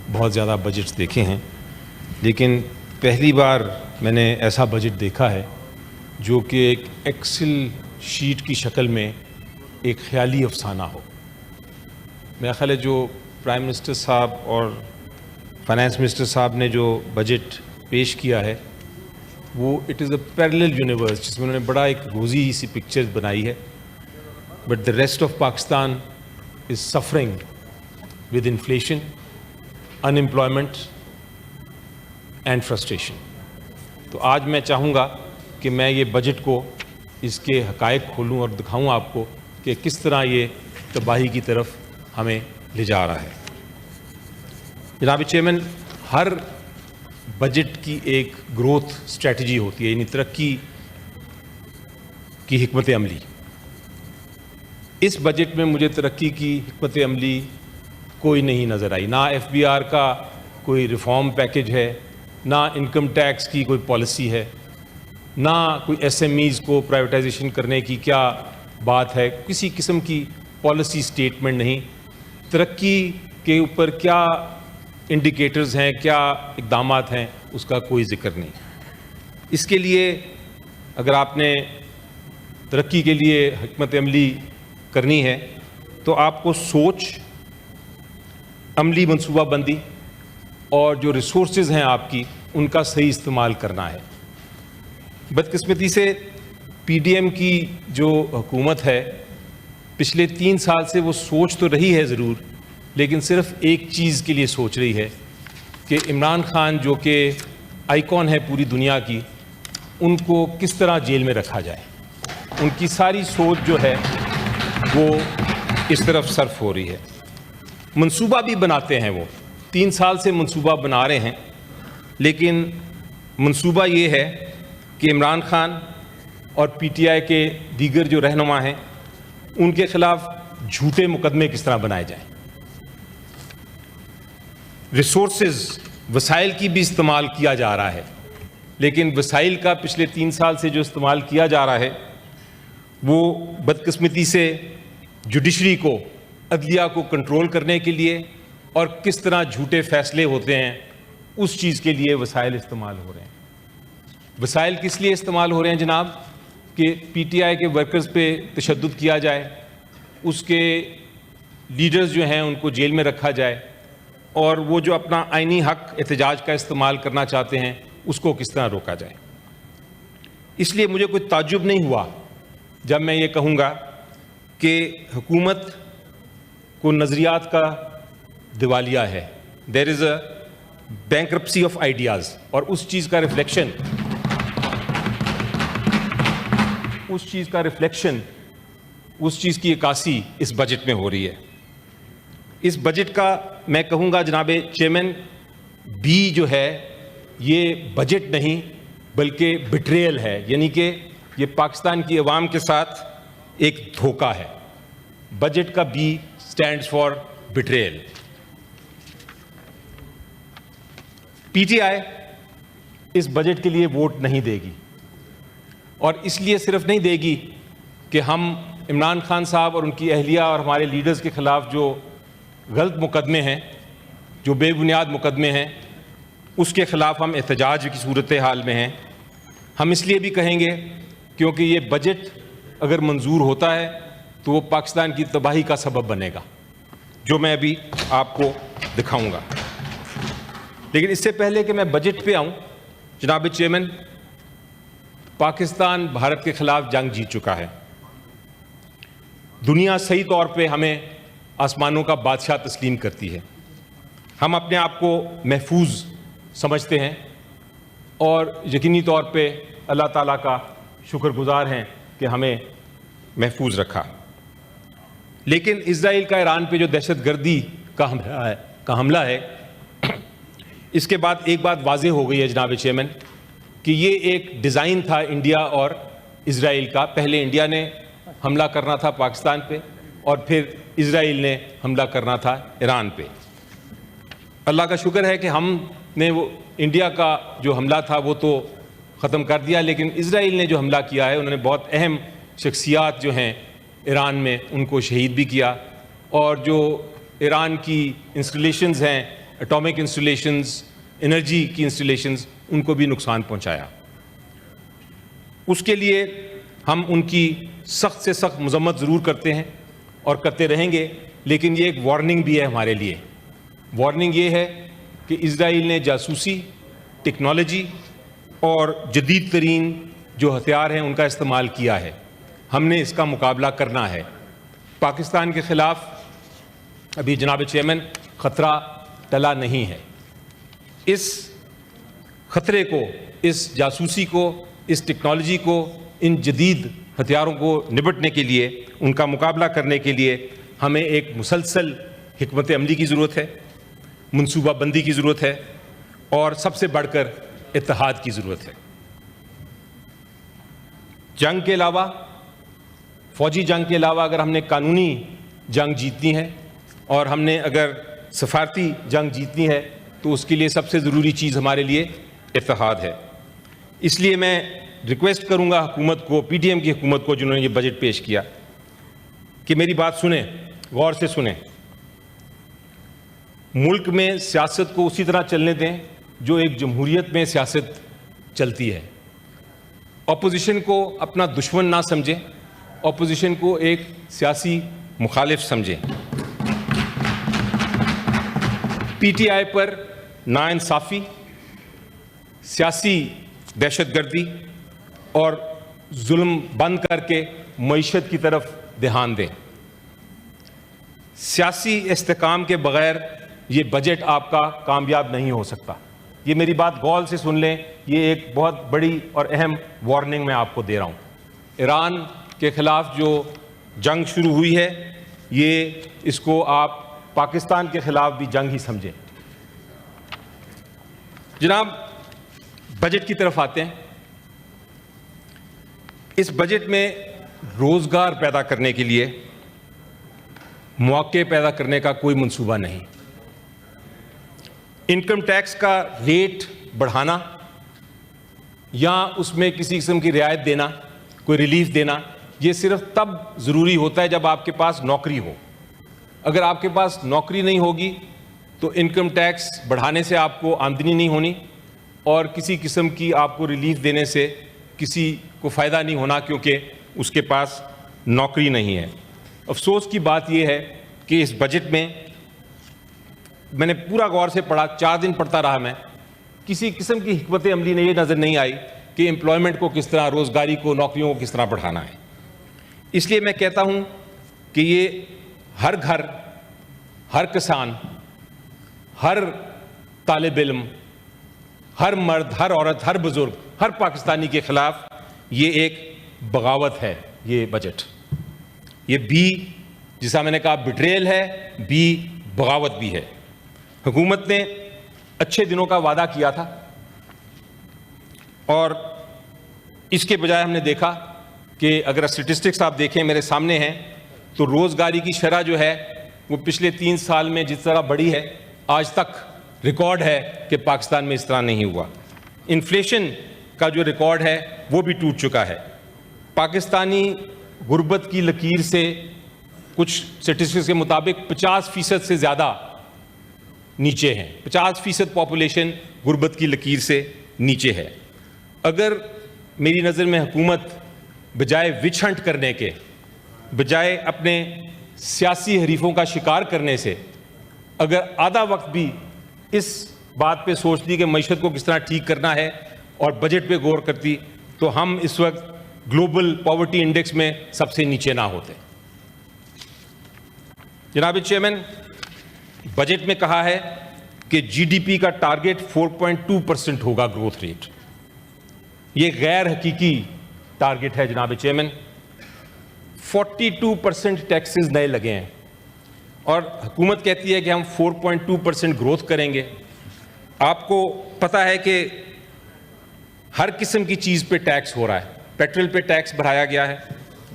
بہت زیادہ بجٹس دیکھے ہیں، لیکن پہلی بار میں نے ایسا بجٹ دیکھا ہے جو کہ ایک ایکسل شیٹ کی شکل میں ایک خیالی افسانہ ہو۔ میرا خیال ہے جو پرائم منسٹر صاحب اور فائنانس منسٹر صاحب نے جو بجٹ پیش کیا ہے وہ it is a parallel universe, جس میں انہوں نے بڑا ایک روزی سی پکچر بنائی ہے، but the rest of Pakistan is suffering with inflation, unemployment and frustration. تو آج میں چاہوں گا کہ میں یہ بجٹ کو اس کے حقائق کھولوں اور دکھاؤں آپ کو کہ کس طرح یہ تباہی کی طرف ہمیں لے جا رہا ہے۔ جناب چیئرمین، ہر بجٹ کی ایک گروتھ اسٹریٹجی ہوتی ہے، یعنی ترقی کی حکمت عملی۔ اس بجٹ میں مجھے ترقی کی حکمت عملی کوئی نہیں نظر آئی، نہ ایف بی آر کا کوئی ریفارم پیکج ہے، نہ انکم ٹیکس کی کوئی پالیسی ہے، نہ کوئی ایس ایم ایز کو پرائیویٹائزیشن کرنے کی کیا بات ہے، کسی قسم کی پالیسی سٹیٹمنٹ نہیں۔ ترقی کے اوپر کیا انڈیکیٹرز ہیں، کیا اقدامات ہیں، اس کا کوئی ذکر نہیں۔ اس کے لیے اگر آپ نے ترقی کے لیے حکمت عملی کرنی ہے تو آپ کو سوچ، عملی منصوبہ بندی اور جو ریسورسز ہیں آپ کی ان کا صحیح استعمال کرنا ہے۔ بدقسمتی سے پی ڈی ایم کی جو حکومت ہے پچھلے 3 سال سے وہ سوچ تو رہی ہے ضرور، لیکن صرف ایک چیز کے لیے سوچ رہی ہے کہ عمران خان جو کہ آئیکن ہے پوری دنیا کی، ان کو کس طرح جیل میں رکھا جائے۔ ان کی ساری سوچ جو ہے وہ اس طرف صرف ہو رہی ہے۔ منصوبہ بھی بناتے ہیں، وہ 3 سال سے منصوبہ بنا رہے ہیں، لیکن منصوبہ یہ ہے کہ عمران خان اور پی ٹی آئی کے دیگر جو رہنما ہیں ان کے خلاف جھوٹے مقدمے کس طرح بنائے جائیں۔ ریسورسز، وسائل کی بھی استعمال کیا جا رہا ہے، لیکن وسائل کا پچھلے 3 سال سے جو استعمال کیا جا رہا ہے وہ بدقسمتی سے جوڈیشری کو، عدلیہ کو کنٹرول کرنے کے لیے اور کس طرح جھوٹے فیصلے ہوتے ہیں اس چیز کے لیے وسائل استعمال ہو رہے ہیں۔ وسائل کس لیے استعمال ہو رہے ہیں جناب؟ کہ پی ٹی آئی کے ورکرز پہ تشدد کیا جائے، اس کے لیڈرز جو ہیں ان کو جیل میں رکھا جائے، اور وہ جو اپنا آئینی حق احتجاج کا استعمال کرنا چاہتے ہیں اس کو کس طرح روکا جائے۔ اس لیے مجھے کوئی تعجب نہیں ہوا جب میں یہ کہوں گا کہ حکومت کو نظریات کا دیوالیہ ہے، دیر از اے بینکرپسی آف آئیڈیاز، اور اس چیز کا ریفلیکشن اس چیز کی عکاسی اس بجٹ میں ہو رہی ہے۔ اس بجٹ کا میں کہوں گا جناب چیئرمین، بی جو ہے یہ بجٹ نہیں بلکہ بٹریل ہے، یعنی کہ یہ پاکستان کی عوام کے ساتھ ایک دھوکہ ہے۔ بجٹ کا B stands for betrayal. P T I اس بجٹ کے لیے ووٹ نہیں دے گی، اور اس لیے صرف نہیں دے گی کہ ہم عمران خان صاحب اور ان کی اہلیہ اور ہمارے لیڈرز کے خلاف جو غلط مقدمے ہیں، جو بے بنیاد مقدمے ہیں، اس کے خلاف ہم احتجاج کی صورتحال میں ہیں۔ ہم اس لیے بھی کہیں گے کیونکہ یہ بجٹ اگر منظور ہوتا ہے تو وہ پاکستان کی تباہی کا سبب بنے گا، جو میں ابھی آپ کو دکھاؤں گا۔ لیکن اس سے پہلے کہ میں بجٹ پہ آؤں جناب چیئرمین، پاکستان بھارت کے خلاف جنگ جیت چکا ہے۔ دنیا صحیح طور پہ ہمیں آسمانوں کا بادشاہ تسلیم کرتی ہے، ہم اپنے آپ کو محفوظ سمجھتے ہیں اور یقینی طور پہ اللہ تعالیٰ کا شکر گزار ہیں کہ ہمیں محفوظ رکھا۔ لیکن اسرائیل کا ایران پہ جو دہشت گردی کا حملہ ہے، اس کے بعد ایک بات واضح ہو گئی ہے جناب چیئرمین کہ یہ ایک ڈیزائن تھا انڈیا اور اسرائیل کا۔ پہلے انڈیا نے حملہ کرنا تھا پاکستان پہ، اور پھر اسرائیل نے حملہ کرنا تھا ایران پہ۔ اللہ کا شکر ہے کہ ہم نے وہ انڈیا کا جو حملہ تھا وہ تو ختم کر دیا، لیکن اسرائیل نے جو حملہ کیا ہے انہوں نے بہت اہم شخصیات جو ہیں ایران میں ان کو شہید بھی کیا، اور جو ایران کی انسٹالیشنز ہیں اٹامک انسٹالیشنز، انرجی کی انسٹالیشنز، ان کو بھی نقصان پہنچایا. اس کے لیے ہم ان کی سخت سے سخت مذمت ضرور کرتے ہیں اور کرتے رہیں گے، لیکن یہ ایک وارننگ بھی ہے ہمارے لیے. وارننگ یہ ہے کہ اسرائیل نے جاسوسی، ٹیکنالوجی اور جدید ترین جو ہتھیار ہیں ان کا استعمال کیا ہے. ہم نے اس کا مقابلہ کرنا ہے. پاکستان کے خلاف ابھی جناب چیئرمین خطرہ ٹلا نہیں ہے. اس خطرے کو، اس جاسوسی کو، اس ٹیکنالوجی کو، ان جدید ہتھیاروں کو نپٹنے کے لیے، ان کا مقابلہ کرنے کے لیے ہمیں ایک مسلسل حکمت عملی کی ضرورت ہے، منصوبہ بندی کی ضرورت ہے، اور سب سے بڑھ کر اتحاد کی ضرورت ہے. جنگ کے علاوہ، فوجی جنگ کے علاوہ اگر ہم نے قانونی جنگ جیتنی ہے اور ہم نے اگر سفارتی جنگ جیتنی ہے تو اس کے لیے سب سے ضروری چیز ہمارے لیے اتحاد ہے. اس لیے میں ریکویسٹ کروں گا حکومت کو، پی ٹی ایم کی حکومت کو جنہوں نے یہ بجٹ پیش کیا، کہ میری بات سنیں، غور سے سنیں. ملک میں سیاست کو اسی طرح چلنے دیں جو ایک جمہوریت میں سیاست چلتی ہے. اپوزیشن کو اپنا دشمن نہ سمجھیں، اپوزیشن کو ایک سیاسی مخالف سمجھیں. پی ٹی آئی پر ناانصافی، سیاسی دہشت گردی اور ظلم بند کر کے معیشت کی طرف دھیان دیں. سیاسی استحکام کے بغیر یہ بجٹ آپ کا کامیاب نہیں ہو سکتا. یہ میری بات غور سے سن لیں، یہ ایک بہت بڑی اور اہم وارننگ میں آپ کو دے رہا ہوں. ایران کے خلاف جو جنگ شروع ہوئی ہے، یہ اس کو آپ پاکستان کے خلاف بھی جنگ ہی سمجھیں. جناب، بجٹ کی طرف آتے ہیں. اس بجٹ میں روزگار پیدا کرنے کے لیے، مواقع پیدا کرنے کا کوئی منصوبہ نہیں. انکم ٹیکس کا ریٹ بڑھانا یا اس میں کسی قسم کی رعایت دینا، کوئی ریلیف دینا، یہ صرف تب ضروری ہوتا ہے جب آپ کے پاس نوکری ہو. اگر آپ کے پاس نوکری نہیں ہوگی تو انکم ٹیکس بڑھانے سے آپ کو آمدنی نہیں ہونی، اور کسی قسم کی آپ کو ریلیف دینے سے کسی کو فائدہ نہیں ہونا، کیونکہ اس کے پاس نوکری نہیں ہے. افسوس کی بات یہ ہے کہ اس بجٹ میں نے پورا غور سے پڑھا، 4 دن پڑھتا رہا میں، کسی قسم کی حکمت عملی نے یہ نظر نہیں آئی کہ امپلائمنٹ کو کس طرح، روزگاری کو، نوکریوں کو کس طرح بڑھانا ہے. اس لیے میں کہتا ہوں کہ یہ ہر گھر، ہر کسان، ہر طالب علم، ہر مرد، ہر عورت، ہر بزرگ، ہر پاکستانی کے خلاف یہ ایک بغاوت ہے. یہ بجٹ، یہ بھی، جیسا میں نے کہا، بٹریل ہے، بھی بغاوت بھی ہے. حکومت نے اچھے دنوں کا وعدہ کیا تھا، اور اس کے بجائے ہم نے دیکھا کہ اگر اسٹیٹسٹکس آپ دیکھیں میرے سامنے ہیں تو روزگاری کی شرح جو ہے وہ پچھلے 3 سال میں جس طرح بڑھی ہے، آج تک ریکارڈ ہے کہ پاکستان میں اس طرح نہیں ہوا. انفلیشن کا جو ریکارڈ ہے وہ بھی ٹوٹ چکا ہے. پاکستانی غربت کی لکیر سے کچھ اسٹیٹسٹکس کے مطابق 50% سے زیادہ نیچے ہیں. 50% پاپولیشن غربت کی لکیر سے نیچے ہے. اگر میری نظر میں حکومت بجائے وچ ہنٹ کرنے کے، بجائے اپنے سیاسی حریفوں کا شکار کرنے سے، اگر آدھا وقت بھی اس بات پہ سوچتی کہ معیشت کو کس طرح ٹھیک کرنا ہے اور بجٹ پہ غور کرتی، تو ہم اس وقت گلوبل پاورٹی انڈیکس میں سب سے نیچے نہ ہوتے. جناب چیئرمین، بجٹ میں کہا ہے کہ جی ڈی پی کا ٹارگٹ 4.2% ہوگا گروتھ ریٹ. یہ غیر حقیقی ٹارگٹ ہے جناب چیئرمین. 42% ٹیکسز نئے لگے ہیں اور حکومت کہتی ہے کہ ہم 4.2% گروتھ کریں گے. آپ کو پتہ ہے کہ ہر قسم کی چیز پہ ٹیکس ہو رہا ہے. پیٹرول پہ ٹیکس بڑھایا گیا ہے،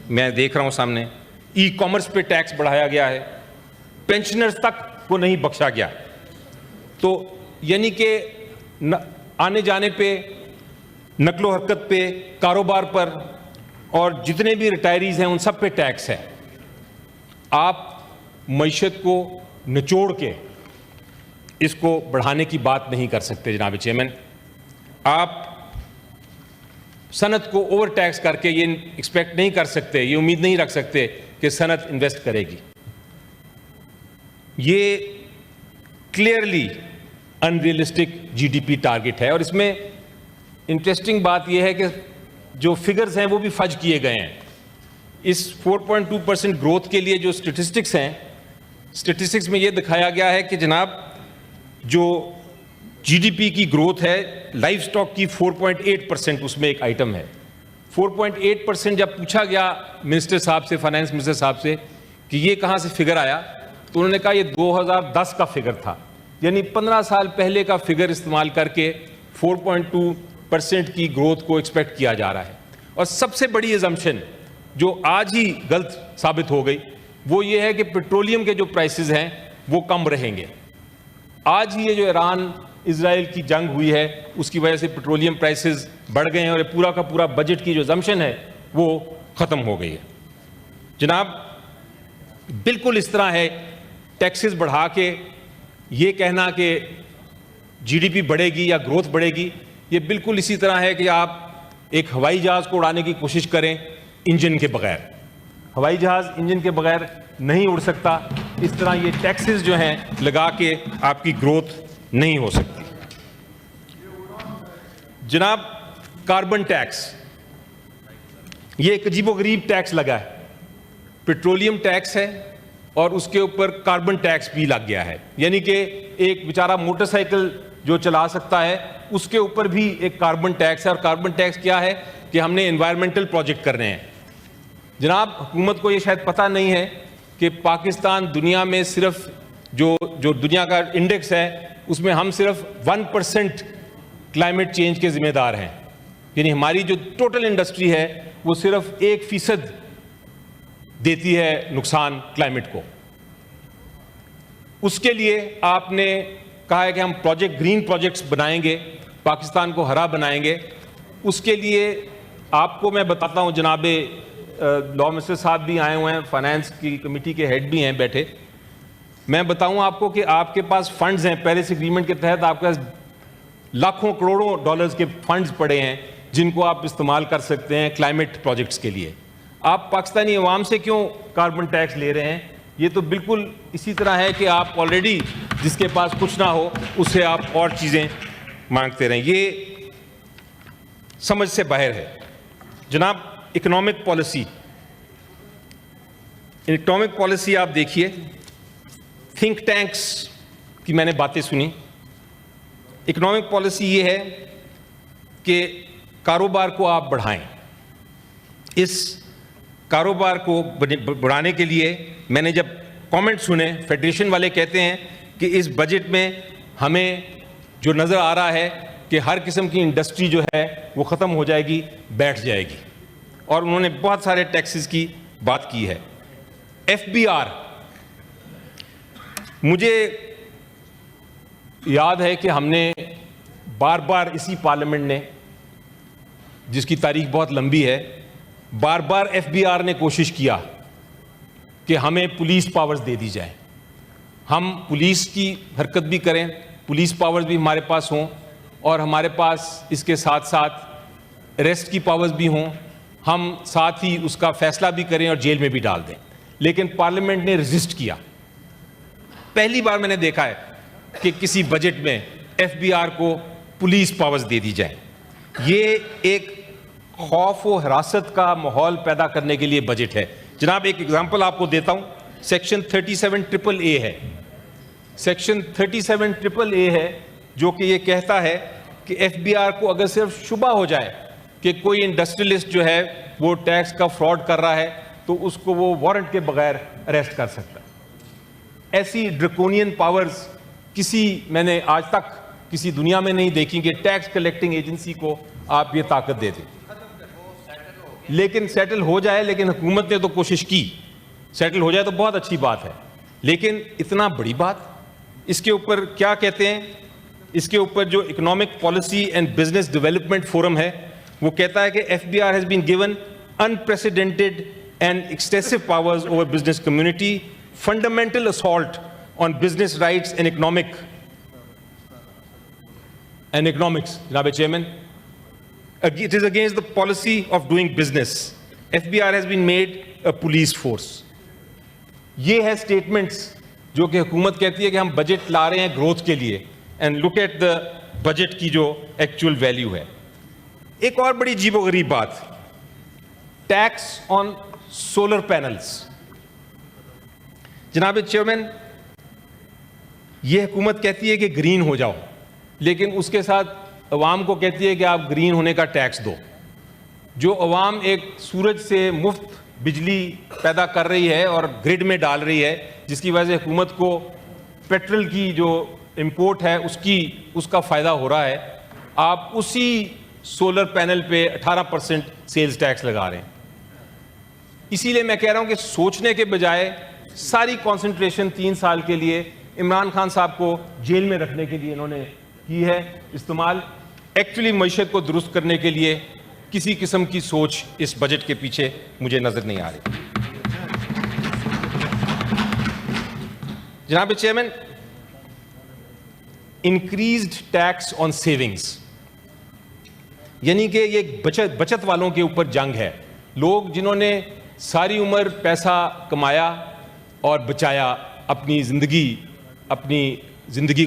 میں دیکھ رہا ہوں سامنے. ای کامرس پہ ٹیکس بڑھایا گیا ہے، پینشنرز تک کو نہیں بخشا گیا. تو یعنی کہ آنے جانے پہ، نقل و حرکت پہ، کاروبار پر، اور جتنے بھی ریٹائریز ہیں ان سب پہ ٹیکس ہے. آپ معیشت کو نچوڑ کے اس کو بڑھانے کی بات نہیں کر سکتے جناب چیئرمین. آپ صنعت کو اوور ٹیکس کر کے یہ ایکسپیکٹ نہیں کر سکتے, یہ امید نہیں رکھ سکتے کہ صنعت انویسٹ کرے گی. یہ clearly unrealistic G D P target ہے. اور اس میں انٹرسٹنگ بات یہ ہے کہ جو فگرز ہیں وہ بھی فج کیے گئے ہیں. اس 4.2% گروتھ کے لیے جو اسٹیٹسٹکس ہیں, اسٹیٹسٹکس میں یہ دکھایا گیا ہے کہ جناب جو جی ڈی پی کی گروتھ ہے لائف سٹاک کی 4.8%, اس میں ایک آئٹم ہے 4.8%. جب پوچھا گیا منسٹر صاحب سے, فائنانس منسٹر صاحب سے, کہ یہ کہاں سے فگر آیا, تو انہوں نے کہا یہ 2010 کا فگر تھا, یعنی 15 سال پہلے کا فگر استعمال کر کے 4.2% کی گروتھ کو ایکسپیکٹ کیا جا رہا ہے. اور سب سے بڑی ایزمپشن جو آج ہی غلط ثابت ہو گئی وہ یہ ہے کہ پیٹرولیم کے جو پرائسز ہیں وہ کم رہیں گے. آج ہی یہ جو ایران اسرائیل کی جنگ ہوئی ہے اس کی وجہ سے پیٹرولیم پرائسز بڑھ گئے ہیں اور پورا کا پورا بجٹ کی جو ایزمپشن ہے وہ ختم ہو گئی ہے. جناب بالکل اس طرح ہے, ٹیکسز بڑھا کے یہ کہنا کہ جی ڈی پی بڑھے گی یا گروتھ بڑھے گی, یہ بالکل اسی طرح ہے کہ آپ ایک ہوائی جہاز کو اڑانے کی کوشش کریں انجن کے بغیر. ہوائی جہاز انجن کے بغیر نہیں اڑ سکتا. اس طرح یہ ٹیکسز جو ہیں لگا کے آپ کی گروتھ نہیں ہو سکتی. جناب کاربن ٹیکس, یہ ایک عجیب و غریب ٹیکس لگا ہے. پیٹرولیم ٹیکس ہے اور اس کے اوپر کاربن ٹیکس بھی لگ گیا ہے, یعنی کہ ایک بیچارہ موٹر سائیکل جو چلا سکتا ہے اس کے اوپر بھی ایک کاربن ٹیکس ہے. اور کاربن ٹیکس کیا ہے کہ ہم نے انوائرمنٹل پروجیکٹ کرنے ہیں. جناب حکومت کو یہ شاید پتہ نہیں ہے کہ پاکستان دنیا میں صرف جو دنیا کا انڈیکس ہے اس میں ہم صرف 1% کلائمیٹ چینج کے ذمہ دار ہیں, یعنی ہماری جو ٹوٹل انڈسٹری ہے وہ صرف 1% دیتی ہے نقصان کلائمیٹ کو. اس کے لیے آپ نے کہا ہے کہ ہم پروجیکٹ گرین پروجیکٹس بنائیں گے, پاکستان کو ہرا بنائیں گے. اس کے لیے آپ کو میں بتاتا ہوں, جناب لاء منسٹر صاحب بھی آئے ہوئے ہیں, فائنانس کی کمیٹی کے ہیڈ بھی ہیں بیٹھے. میں بتاؤں آپ کو کہ آپ کے پاس فنڈز ہیں, پیرس ایگریمنٹ کے تحت آپ کے پاس لاکھوں کروڑوں ڈالرز کے فنڈز پڑے ہیں جن کو آپ استعمال کر سکتے ہیں کلائمیٹ پروجیکٹس کے لیے. آپ پاکستانی عوام سے کیوں کاربن ٹیکس لے رہے ہیں؟ یہ تو بالکل اسی طرح ہے کہ آپ آلریڈی جس کے پاس کچھ نہ ہو اس سے آپ اور چیزیں مانگتے رہیں. یہ سمجھ سے باہر ہے. جناب اکنامک پالیسی آپ دیکھیے, تھنک ٹینکس کی میں نے باتیں سنی. اکنامک پالیسی یہ ہے کہ کاروبار کو آپ بڑھائیں. اس کاروبار کو بڑھانے کے لیے میں نے جب کامنٹ سنے, فیڈریشن والے کہتے ہیں کہ اس بجٹ میں ہمیں جو نظر آ رہا ہے کہ ہر قسم کی انڈسٹری جو ہے وہ ختم ہو جائے گی, بیٹھ جائے گی. اور انہوں نے بہت سارے ٹیکسز کی بات کی ہے. ایف بی آر, مجھے یاد ہے کہ ہم نے بار بار اسی پارلیمنٹ نے, جس کی تاریخ بہت لمبی ہے, بار بار ایف بی آر نے کوشش کیا کہ ہمیں پولیس پاورز دے دی جائیں, ہم پولیس کی حرکت بھی کریں, پولیس پاورز بھی ہمارے پاس ہوں, اور ہمارے پاس اس کے ساتھ ساتھ اریسٹ کی پاورز بھی ہوں, ہم ساتھ ہی اس کا فیصلہ بھی کریں اور جیل میں بھی ڈال دیں. لیکن پارلیمنٹ نے ریزسٹ کیا. پہلی بار میں نے دیکھا ہے کہ کسی بجٹ میں ایف بی آر کو پولیس پاورز دے دی جائیں. یہ ایک خوف و حراست کا ماحول پیدا کرنے کے لیے بجٹ ہے. جناب ایک اگزامپل آپ کو دیتا ہوں, سیکشن 37AA ہے. سیکشن 37AA ہے جو کہ یہ کہتا ہے کہ ایف بی آر کو اگر صرف شبہ ہو جائے کہ کوئی انڈسٹریلسٹ جو ہے وہ ٹیکس کا فراڈ کر رہا ہے تو اس کو وہ وارنٹ کے بغیر اریسٹ کر سکتا ہے. ایسی ڈرکونین پاورز میں نے آج تک کسی دنیا میں نہیں دیکھی کہ ٹیکس کلیکٹنگ ایجنسی کو آپ یہ طاقت دے دیں. لیکن سیٹل ہو جائے, لیکن حکومت نے تو کوشش کی, سیٹل ہو جائے تو بہت اچھی بات ہے. لیکن اتنا بڑی بات, اس کے اوپر کیا کہتے ہیں, اس کے اوپر جو economic policy and business development forum ہے وہ کہتا ہے کہ F B R has been given unprecedented and excessive powers over business community, fundamental assault on business rights and economic and economics, Janaab Chairman. It is against the policy of doing business. FBR has been made a police force. یہ ہے statements جو کہ حکومت کہتی ہے کہ ہم budget لا رہے ہیں گروتھ کے لیے, and look at the budget کی جو ایکچوئل ویلیو ہے. ایک اور بڑی عجیب و غریب بات, ٹیکس آن سولر پینلز. جناب چیئرمین, یہ حکومت کہتی ہے کہ گرین ہو جاؤ, لیکن اس کے ساتھ عوام کو کہتی ہے کہ آپ گرین ہونے کا ٹیکس دو. جو عوام ایک سورج سے مفت بجلی پیدا کر رہی ہے اور گرڈ میں ڈال رہی ہے, جس کی وجہ سے حکومت کو پیٹرول کی جو امپورٹ ہے اس کا فائدہ ہو رہا ہے, آپ اسی سولر پینل پہ 18% سیلز ٹیکس لگا رہے ہیں. اسی لیے میں کہہ رہا ہوں کہ سوچنے کے بجائے ساری کانسنٹریشن 3 سال کے لیے عمران خان صاحب کو جیل میں رکھنے کے لیے انہوں نے کی ہے استعمال. ایکچولی معیشت کو درست کرنے کے لیے کسی قسم کی سوچ اس بجٹ کے پیچھے مجھے نظر نہیں آ رہی. جناب چیئرمین, انکریزڈ ٹیکس آن سیونگز, یعنی کہ یہ بچت والوں کے اوپر جنگ ہے. لوگ جنہوں نے ساری عمر پیسہ کمایا اور بچایا اپنی زندگی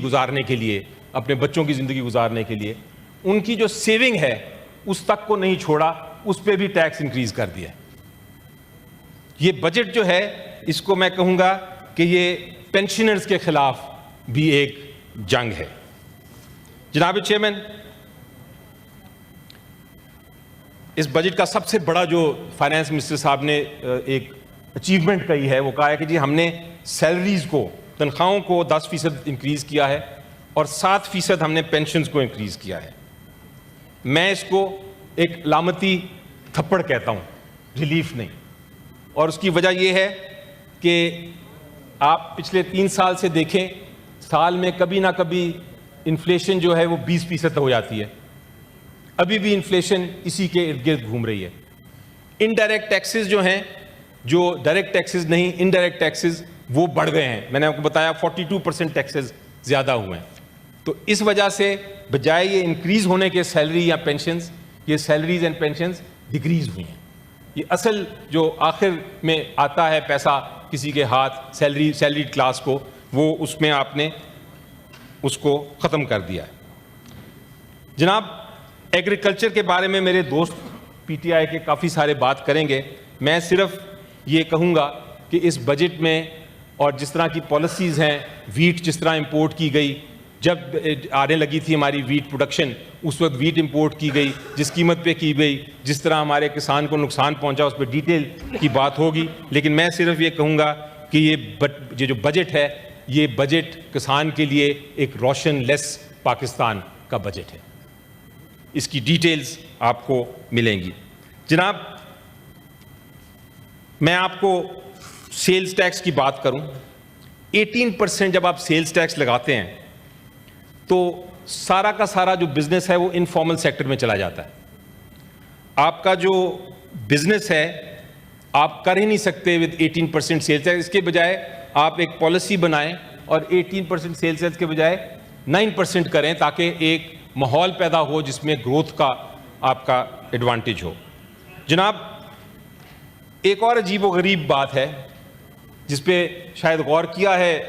گزارنے کے لیے, اپنے بچوں کی زندگی گزارنے کے لیے, ان کی جو سیونگ ہے اس تک کو نہیں چھوڑا, اس پہ بھی ٹیکس انکریز کر دیا. یہ بجٹ جو ہے اس کو میں کہوں گا کہ یہ پینشنرز کے خلاف بھی ایک جنگ ہے. جناب چیئرمین, اس بجٹ کا سب سے بڑا جو فائنانس منسٹر صاحب نے ایک اچیومنٹ کہی ہے, وہ کہا ہے کہ جی ہم نے سیلریز کو, تنخواہوں کو 10% انکریز کیا ہے اور 7% ہم نے پینشنز کو انکریز کیا ہے. میں اس کو ایک علامتی تھپڑ کہتا ہوں, ریلیف نہیں. اور اس کی وجہ یہ ہے کہ آپ پچھلے 3 سال سے دیکھیں, سال میں کبھی نہ کبھی انفلیشن جو ہے وہ 20% ہو جاتی ہے. ابھی بھی انفلیشن اسی کے ارد گرد گھوم رہی ہے. انڈائریکٹ ٹیکسز جو ہیں, جو ڈائریکٹ ٹیکسز نہیں, انڈائریکٹ ٹیکسز وہ بڑھ گئے ہیں. میں نے آپ کو بتایا 42% ٹیکسز زیادہ ہوئے ہیں. تو اس وجہ سے بجائے یہ انکریز ہونے کے سیلری یا پینشنز, یہ سیلریز اینڈ پینشنز ڈکریز ہوئی ہیں. یہ اصل جو آخر میں آتا ہے پیسہ کسی کے ہاتھ, سیلریڈ کلاس کو, وہ اس میں آپ نے اس کو ختم کر دیا ہے. جناب, ایگریکلچر کے بارے میں میرے دوست پی ٹی آئی کے کافی سارے بات کریں گے. میں صرف یہ کہوں گا کہ اس بجٹ میں اور جس طرح کی پالیسیز ہیں, ویٹ جس طرح امپورٹ کی گئی, جب آنے لگی تھی ہماری ویٹ پروڈکشن اس وقت ویٹ امپورٹ کی گئی, جس قیمت پہ کی گئی, جس طرح ہمارے کسان کو نقصان پہنچا, اس پہ ڈیٹیل کی بات ہوگی. لیکن میں صرف یہ کہوں گا کہ یہ جو بجٹ ہے, یہ بجٹ کسان کے لیے ایک روشن لیس پاکستان کا بجٹ ہے. اس کی ڈیٹیلز آپ کو ملیں گی. جناب, میں آپ کو سیلز ٹیکس کی بات کروں. 18% جب آپ سیلز ٹیکس لگاتے ہیں تو سارا کا سارا جو بزنس ہے وہ انفارمل سیکٹر میں چلا جاتا ہے. آپ کا جو بزنس ہے آپ کر ہی نہیں سکتے ود 18% سیلز ٹیکس. اس کے بجائے آپ ایک پالیسی بنائیں اور 18% سیلز ٹیکس کے بجائے 9% کریں, تاکہ ایک ماحول پیدا ہو جس میں گروتھ کا آپ کا ایڈوانٹیج ہو. جناب, ایک اور عجیب و غریب بات ہے جس پہ شاید غور کیا ہے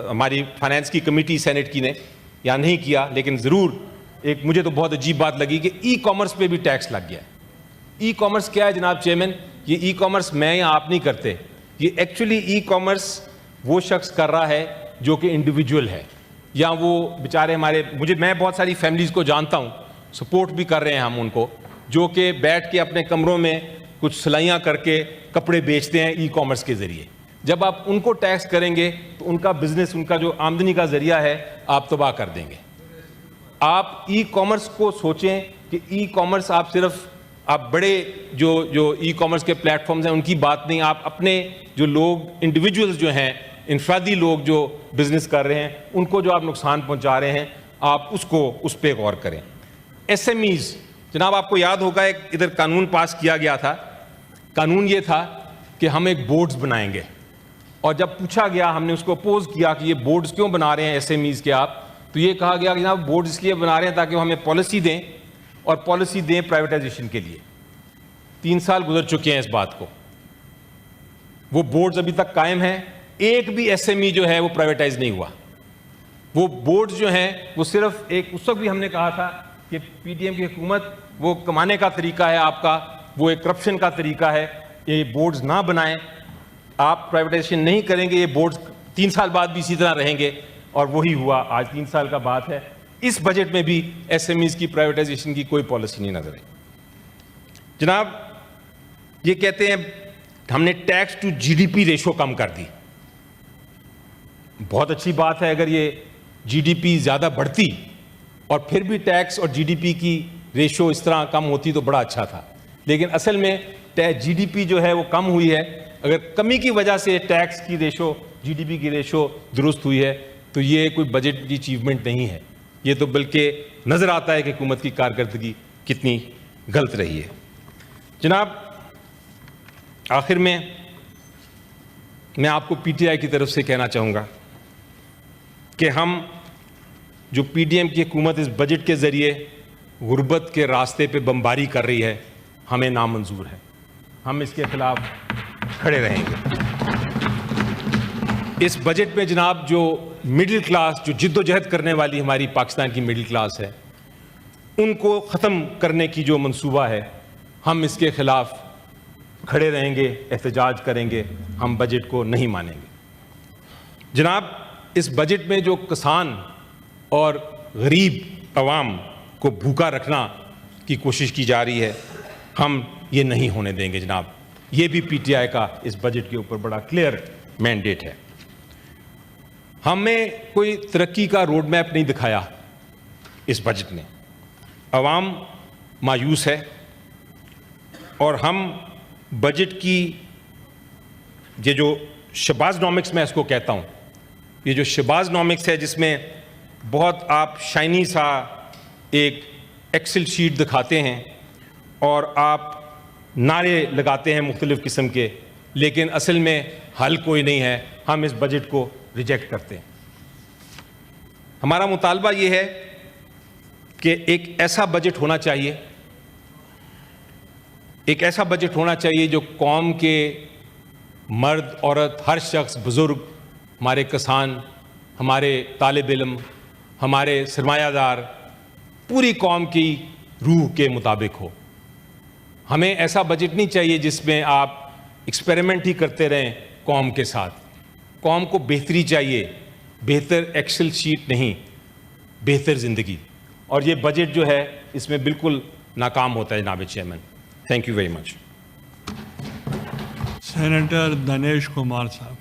ہماری فائنانس کی کمیٹی سینٹ کی نے یا نہیں کیا, لیکن ضرور ایک مجھے تو بہت عجیب بات لگی کہ ای کامرس پہ بھی ٹیکس لگ گیا ہے. ای کامرس کیا ہے جناب چیئرمین؟ یہ ای کامرس میں یا آپ نہیں کرتے, یہ ایکچولی ای کامرس وہ شخص کر رہا ہے جو کہ انڈیویجول ہے, یا وہ بیچارے میں بہت ساری فیملیز کو جانتا ہوں, سپورٹ بھی کر رہے ہیں ہم ان کو, جو کہ بیٹھ کے اپنے کمروں میں کچھ سلائیاں کر کے کپڑے بیچتے ہیں ای کامرس کے ذریعے. جب آپ ان کو ٹیکس کریں گے تو ان کا بزنس, ان کا جو آمدنی کا ذریعہ ہے, آپ تباہ کر دیں گے. آپ ای کامرس کو سوچیں کہ ای کامرس آپ بڑے جو ای کامرس کے پلیٹ فارمز ہیں ان کی بات نہیں, آپ اپنے جو لوگ انڈیویجولز جو ہیں, انفرادی لوگ جو بزنس کر رہے ہیں, ان کو جو آپ نقصان پہنچا رہے ہیں, آپ اس پہ غور کریں. ایس ایم ایز, جناب آپ کو یاد ہوگا ایک ادھر قانون پاس کیا گیا تھا. قانون یہ تھا کہ ہم ایک بورڈز بنائیں گے, اور جب پوچھا گیا, ہم نے اس کو اپوز کیا کہ یہ بورڈز کیوں بنا رہے ہیں ایس ایم ایز کے آپ, تو یہ کہا گیا کہ جناب بورڈ اس لیے بنا رہے ہیں تاکہ وہ ہمیں پالیسی دیں، اور پالیسی دیں پرائیویٹائزیشن کے لیے. 3 سال گزر چکے ہیں اس بات کو، وہ بورڈز ابھی تک قائم ہیں. ایک بھی ایس ایم ای جو ہے وہ پرائیویٹائز نہیں ہوا. وہ بورڈز جو ہیں وہ صرف ایک، اس وقت بھی ہم نے کہا تھا کہ پی ٹی ایم کی حکومت وہ کمانے کا طریقہ ہے آپ کا، وہ ایک کرپشن کا طریقہ ہے. یہ بورڈز نہ بنائیں، آپ پرائیویٹائزیشن نہیں کریں گے، یہ بورڈز 3 سال بعد بھی اسی طرح رہیں گے. اور وہی ہوا، آج 3 سال کا بات ہے. اس بجٹ میں بھی ایس ایم ایز کی پرائیویٹائزیشن کی کوئی پالیسی نہیں نظر آئی. جناب یہ کہتے ہیں ہم نے tax to G D P ratio کم کر دی. بہت اچھی بات ہے، اگر یہ جی ڈی پی زیادہ بڑھتی اور پھر بھی ٹیکس اور جی ڈی پی کی ریشو اس طرح کم ہوتی تو بڑا اچھا تھا. لیکن اصل میں جی ڈی پی جو ہے وہ کم ہوئی ہے. اگر کمی کی وجہ سے ٹیکس کی ریشو جی ڈی پی کی ریشو درست ہوئی ہے تو یہ کوئی بجٹ کی اچیومنٹ نہیں ہے. یہ تو بلکہ نظر آتا ہے کہ حکومت کی کارکردگی کتنی غلط رہی ہے. جناب آخر میں آپ کو پی ٹی آئی کی طرف سے کہنا چاہوں گا کہ ہم جو پی ڈی ایم کی حکومت اس بجٹ کے ذریعے غربت کے راستے پہ بمباری کر رہی ہے، ہمیں نامنظور ہے. ہم اس کے خلاف کھڑے رہیں گے. اس بجٹ میں جناب جو مڈل کلاس، جو جد و جہد کرنے والی ہماری پاکستان کی مڈل کلاس ہے، ان کو ختم کرنے کی جو منصوبہ ہے، ہم اس کے خلاف کھڑے رہیں گے، احتجاج کریں گے. ہم بجٹ کو نہیں مانیں گے. جناب اس بجٹ میں جو کسان اور غریب عوام کو بھوکا رکھنا کی کوشش کی جا رہی ہے، ہم یہ نہیں ہونے دیں گے. جناب یہ بھی پی ٹی آئی کا اس بجٹ کے اوپر بڑا کلیئر مینڈیٹ ہے. ہمیں کوئی ترقی کا روڈ میپ نہیں دکھایا اس بجٹ نے. عوام مایوس ہے اور ہم بجٹ کی یہ جو شباز نامکس میں اس کو کہتا ہوں، یہ جو شباز نامکس ہے جس میں بہت آپ شائنی سا ایک ایکسل شیٹ دکھاتے ہیں اور آپ نعرے لگاتے ہیں مختلف قسم کے، لیکن اصل میں حل کوئی نہیں ہے. ہم اس بجٹ کو ریجیکٹ کرتے ہیں. ہمارا مطالبہ یہ ہے کہ ایک ایسا بجٹ ہونا چاہیے، ایک ایسا بجٹ ہونا چاہیے جو قوم کے مرد عورت ہر شخص، بزرگ، ہمارے کسان، ہمارے طالب علم، ہمارے سرمایہ دار، پوری قوم کی روح کے مطابق ہو. ہمیں ایسا بجٹ نہیں چاہیے جس میں آپ ایکسپیریمنٹ ہی کرتے رہیں قوم کے ساتھ. قوم کو بہتری چاہیے، بہتر ایکسل شیٹ نہیں، بہتر زندگی. اور یہ بجٹ جو ہے اس میں بالکل ناکام ہوتا ہے. جناب chairman, thank you very much. Senator Dinesh Kumar صاحب.